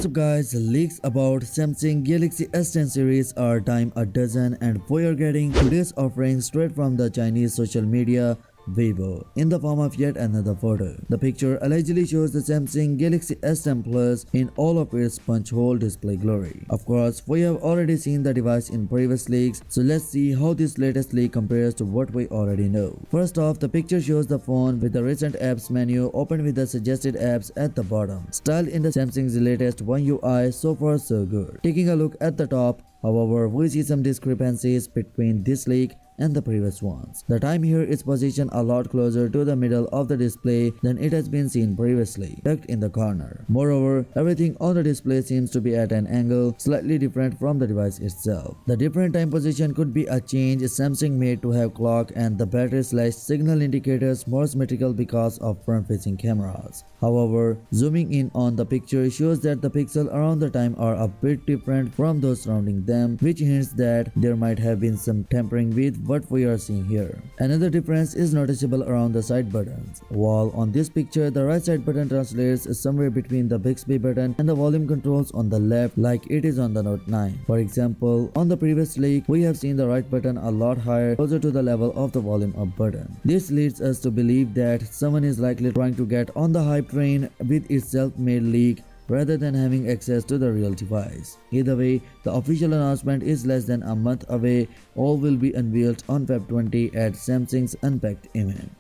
What's up guys, leaks about Samsung Galaxy S10 series are dime a dozen and we are getting today's offering straight from the Chinese social media Weibo in the form of yet another photo. The picture allegedly shows the Samsung Galaxy S10 Plus in all of its punch hole display glory. Of course, we have already seen the device in previous leaks, so let's see how this latest leak compares to what we already know. First off, the picture shows the phone with the recent apps menu open with the suggested apps at the bottom, styled in the Samsung's latest One UI. So far so good. Taking a look at the top, however, we see some discrepancies between this leak and the previous ones. The time here is positioned a lot closer to the middle of the display than it has been seen previously, tucked in the corner. Moreover, everything on the display seems to be at an angle slightly different from the device itself. The different time position could be a change Samsung made to have clock and the battery/signal indicators more symmetrical because of front-facing cameras. However, zooming in on the picture shows that the pixels around the time are a bit different from those surrounding them, which hints that there might have been some tampering with what we are seeing here. Another difference is noticeable around the side buttons. While on this picture the right side button translates somewhere between the Bixby button and the volume controls on the left like it is on the Note 9. For example, on the previous leak we have seen the right button a lot higher, closer to the level of the volume up button. This leads us to believe that someone is likely trying to get on the hype train with its self-made leak rather than having access to the real device. Either way, the official announcement is less than a month away. All will be unveiled on Feb 20 at Samsung's Unpacked event.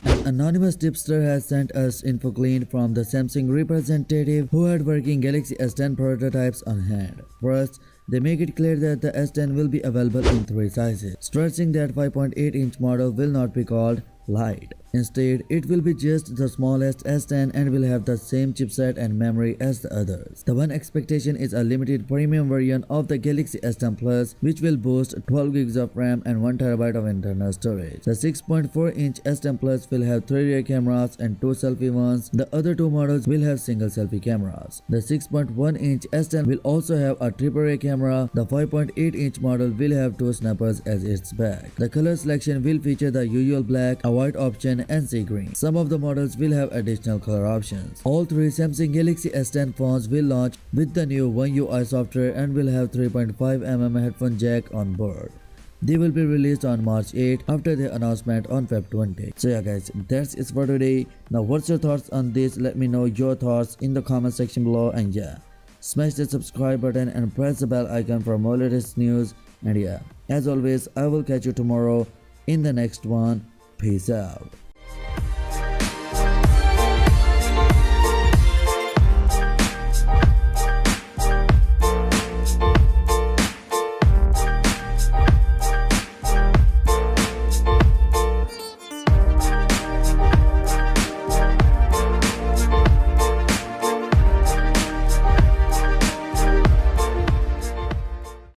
An anonymous tipster has sent us info gleaned from the Samsung representative who had working Galaxy S10 prototypes on hand. First, they make it clear that the S10 will be available in 3 sizes, stressing that 5.8-inch model will not be called Lite. Instead, it will be just the smallest S10 and will have the same chipset and memory as the others. The one expectation is a limited premium version of the Galaxy S10 Plus, which will boast 12 GB of RAM and 1TB of internal storage. The 6.4-inch S10 Plus will have 3 rear cameras and 2 selfie ones. The other 2 models will have single selfie cameras. The 6.1-inch S10 will also have a triple rear camera. The 5.8-inch model will have 2 snappers as its back. The color selection will feature the usual black, a white option, and sea green. Some of the models will have additional color options. All 3 Samsung Galaxy S10 phones will launch with the new One UI software and will have 3.5mm headphone jack on board. They will be released on March 8 after the announcement on Feb 20. So yeah guys, that's it for today. Now what's your thoughts on this? Let me know your thoughts in the comment section below, and yeah, smash the subscribe button and press the bell icon for more latest news. And yeah, as always, I will catch you tomorrow in the next one. Peace out.